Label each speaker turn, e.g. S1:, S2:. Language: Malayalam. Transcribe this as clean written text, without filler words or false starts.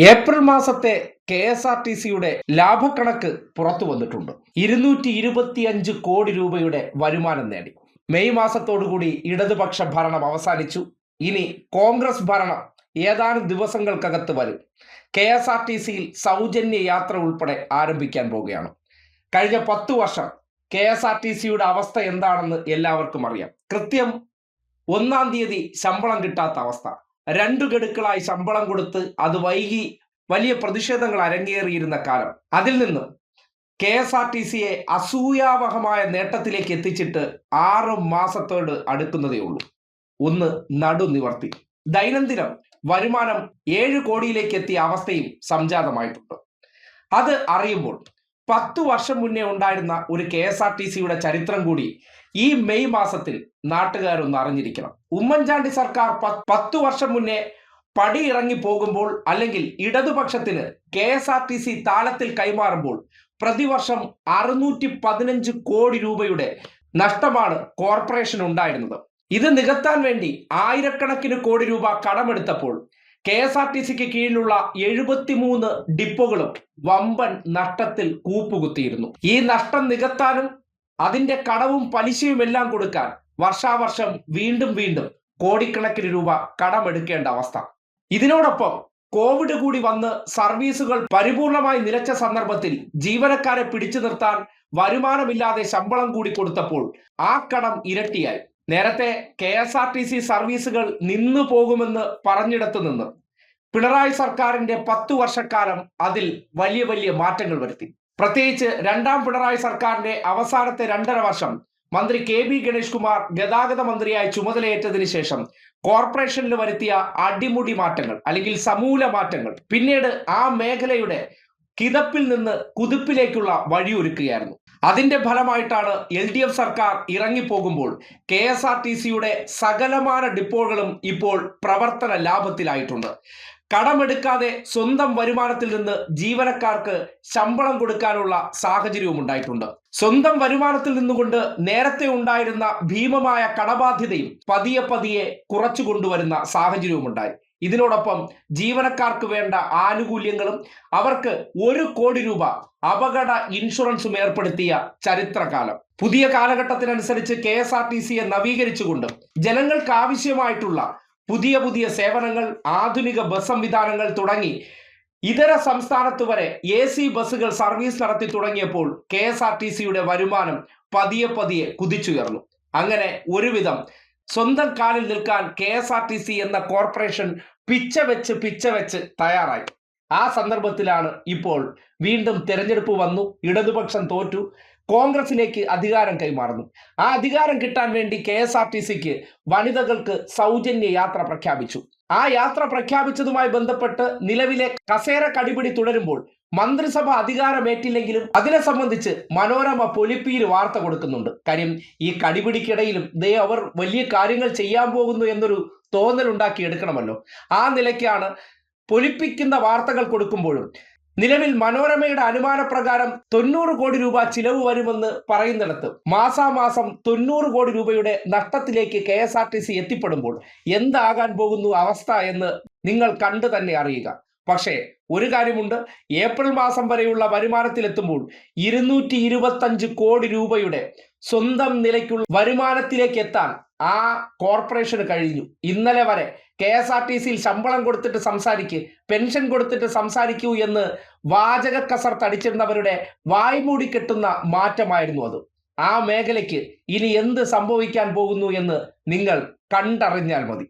S1: ഏപ്രിൽ മാസത്തെ KSRTCയുടെ ലാഭക്കണക്ക് പുറത്തു വന്നിട്ടുണ്ട്. 225 കോടി രൂപയുടെ വരുമാനം നേടി. മെയ് മാസത്തോടുകൂടി ഇടതുപക്ഷ ഭരണം അവസാനിച്ചു. ഇനി കോൺഗ്രസ് ഭരണം ഏതാനും ദിവസങ്ങൾക്കകത്ത് വരും. KSRTCയിൽ സൗജന്യ യാത്ര ഉൾപ്പെടെ ആരംഭിക്കാൻ പോവുകയാണ്. കഴിഞ്ഞ 10 വർഷം KSRTCയുടെ അവസ്ഥ എന്താണെന്ന് എല്ലാവർക്കും അറിയാം. കൃത്യം 1-ാം തീയതി ശമ്പളം കിട്ടാത്ത അവസ്ഥ, 2 ഗഡുക്കളായി ശമ്പളം കൊടുത്ത് അത് വൈകി വലിയ പ്രതിഷേധങ്ങൾ അരങ്ങേറിയിരുന്ന കാലം. അതിൽ നിന്ന് KSRTCയെ അസൂയാവഹമായ നേട്ടത്തിലേക്ക് എത്തിച്ചിട്ട് 6 മാസത്തോട് അടുക്കുന്നതേ ഉള്ളൂ. ഒന്ന് നടുനിവർത്തി. ദൈനംദിനം വരുമാനം 7 കോടിയിലേക്ക് എത്തിയ അവസ്ഥയും സംജാതമായിട്ടുണ്ട്. അത് അറിയുമ്പോൾ 10 വർഷം മുന്നേ ഉണ്ടായിരുന്ന ഒരു KSRTCയുടെ ചരിത്രം കൂടി ഈ മെയ് മാസത്തിൽ നാട്ടുകാരൊന്ന് അറിഞ്ഞിരിക്കണം. ഉമ്മൻചാണ്ടി സർക്കാർ 10 വർഷം മുന്നേ പടി ഇറങ്ങി പോകുമ്പോൾ, അല്ലെങ്കിൽ ഇടതുപക്ഷത്തിന് KSRTC താളത്തിൽ കൈമാറുമ്പോൾ പ്രതിവർഷം 615 കോടി രൂപയുടെ നഷ്ടമാണ് കോർപ്പറേഷൻ ഉണ്ടായിരുന്നത്. ഇത് നികത്താൻ വേണ്ടി ആയിരക്കണക്കിന് കോടി രൂപ കടമെടുത്തപ്പോൾ KSRTCക്ക് കീഴിലുള്ള 73 ഡിപ്പോകളും വമ്പൻ നഷ്ടത്തിൽ കൂപ്പുകുത്തിയിരുന്നു. ഈ നഷ്ടം നികത്താനും അതിന്റെ കടവും പലിശയും എല്ലാം കൊടുക്കാൻ വർഷാവർഷം വീണ്ടും കോടിക്കണക്കിന് രൂപ കടമെടുക്കേണ്ട അവസ്ഥ. ഇതിനോടൊപ്പം കോവിഡ് കൂടി വന്ന് സർവീസുകൾ പരിപൂർണമായി നിലച്ച സന്ദർഭത്തിൽ ജീവനക്കാരെ പിടിച്ചു നിർത്താൻ വരുമാനമില്ലാതെ ശമ്പളം കൂടി കൊടുത്തപ്പോൾ ആ കടം ഇരട്ടിയായി. നേരത്തെ KSRTC സർവീസുകൾ നിന്നു പോകുമെന്ന് പറഞ്ഞിടത്തു നിന്ന് പിണറായി സർക്കാരിന്റെ 10 വർഷക്കാലം അതിൽ വലിയ മാറ്റങ്ങൾ വരുത്തി. പ്രത്യേകിച്ച് 2-ാം പിണറായി സർക്കാരിന്റെ അവസാനത്തെ 2.5 വർഷം മന്ത്രി KB ഗണേഷ് കുമാർ ഗതാഗത മന്ത്രിയായി ചുമതലയേറ്റതിന് ശേഷം കോർപ്പറേഷനിൽ വരുത്തിയ അടിമുടി മാറ്റങ്ങൾ, അല്ലെങ്കിൽ സമൂല മാറ്റങ്ങൾ, പിന്നീട് ആ മേഖലയുടെ കിതപ്പിൽ നിന്ന് കുതിപ്പിലേക്കുള്ള വഴിയൊരുക്കുകയായിരുന്നു. അതിന്റെ ഫലമായിട്ടാണ് LDF സർക്കാർ ഇറങ്ങിപ്പോകുമ്പോൾ KSRTCയുടെ സകലമാന ഡിപ്പോകളും ഇപ്പോൾ പ്രവർത്തന ലാഭത്തിലായിട്ടുണ്ട്. കടമെടുക്കാതെ സ്വന്തം വരുമാനത്തിൽ നിന്ന് ജീവനക്കാർക്ക് ശമ്പളം കൊടുക്കാനുള്ള സാഹചര്യവും ഉണ്ടായിട്ടുണ്ട്. സ്വന്തം വരുമാനത്തിൽ നിന്നുകൊണ്ട് നേരത്തെ ഉണ്ടായിരുന്ന ഭീമമായ കടബാധ്യതയും പതിയെ കുറച്ചു കൊണ്ടുവരുന്ന സാഹചര്യവും ഉണ്ടായി. ഇതിനോടൊപ്പം ജീവനക്കാർക്ക് വേണ്ട ആനുകൂല്യങ്ങളും അവർക്ക് 1 കോടി രൂപ അപകട ഇൻഷുറൻസും ഏർപ്പെടുത്തിയ ചരിത്രകാലം. പുതിയ കാലഘട്ടത്തിനനുസരിച്ച് KSRTCയെ നവീകരിച്ചുകൊണ്ട് ജനങ്ങൾക്ക് ആവശ്യമായിട്ടുള്ള പുതിയ സേവനങ്ങൾ, ആധുനിക ബസ് സംവിധാനങ്ങൾ തുടങ്ങി ഇതര സംസ്ഥാനത്ത് വരെ AC ബസ്സുകൾ സർവീസ് നടത്തി തുടങ്ങിയപ്പോൾ KSRTCയുടെ വരുമാനം പതിയെ കുതിച്ചുയർന്നു. അങ്ങനെ ഒരുവിധം സ്വന്തം കാലിൽ നിൽക്കാൻ KSRTC എന്ന കോർപ്പറേഷൻ പിച്ച വെച്ച് തയ്യാറായി. ആ സന്ദർഭത്തിലാണ് ഇപ്പോൾ വീണ്ടും തെരഞ്ഞെടുപ്പ് വന്നു, ഇടതുപക്ഷം തോറ്റു, കോൺഗ്രസിലേക്ക് അധികാരം കൈമാറുന്നു. ആ അധികാരം കിട്ടാൻ വേണ്ടി KSRTCക്ക് വനിതകൾക്ക് സൗജന്യ യാത്ര പ്രഖ്യാപിച്ചു. ആ യാത്ര പ്രഖ്യാപിച്ചതുമായി ബന്ധപ്പെട്ട് നിലവിലെ കസേര കടിപിടി തുടരുമ്പോൾ മന്ത്രിസഭ അധികാരമേറ്റില്ലെങ്കിലും അതിനെ സംബന്ധിച്ച് മനോരമ പൊലിപ്പിയിൽ വാർത്ത കൊടുക്കുന്നുണ്ട്. കാര്യം ഈ കടിപിടിക്കിടയിലും അവർ വലിയ കാര്യങ്ങൾ ചെയ്യാൻ പോകുന്നു എന്നൊരു തോന്നലുണ്ടാക്കി എടുക്കണമല്ലോ. ആ നിലയ്ക്കാണ് പൊലിപ്പിക്കുന്ന വാർത്തകൾ കൊടുക്കുമ്പോഴും നിലവിൽ മനോരമയുടെ അനുമാനപ്രകാരം 90 കോടി രൂപ ചിലവ് വരുമെന്ന് പറയുന്നിടത്ത് മാസാമാസം 90 കോടി രൂപയുടെ നഷ്ടത്തിലേക്ക് KSRTC എത്തിപ്പെടുമ്പോൾ എന്താകാൻ പോകുന്നു അവസ്ഥ എന്ന് നിങ്ങൾ കണ്ടു തന്നെ അറിയുക. പക്ഷേ ഒരു കാര്യമുണ്ട്, ഏപ്രിൽ മാസം വരെയുള്ള വരുമാനത്തിലെത്തുമ്പോൾ 225 കോടി രൂപയുടെ സ്വന്തം നിലയ്ക്കുള്ള വരുമാനത്തിലേക്ക് എത്താൻ ആ കോർപ്പറേഷന് കഴിഞ്ഞു. ഇന്നലെ വരെ KSRTCയിൽ ശമ്പളം കൊടുത്തിട്ട് സംസാരിക്കൂ, പെൻഷൻ കൊടുത്തിട്ട് സംസാരിക്കൂ എന്ന് വാചക കസർത്തടിച്ചിരുന്നവരുടെ വായ്മൂടി കെട്ടുന്ന മാറ്റമായിരുന്നു അത്. ആ മേഖലയ്ക്ക് ഇനി എന്ത് സംഭവിക്കാൻ പോകുന്നു എന്ന് നിങ്ങൾ കണ്ടറിഞ്ഞാൽ മതി.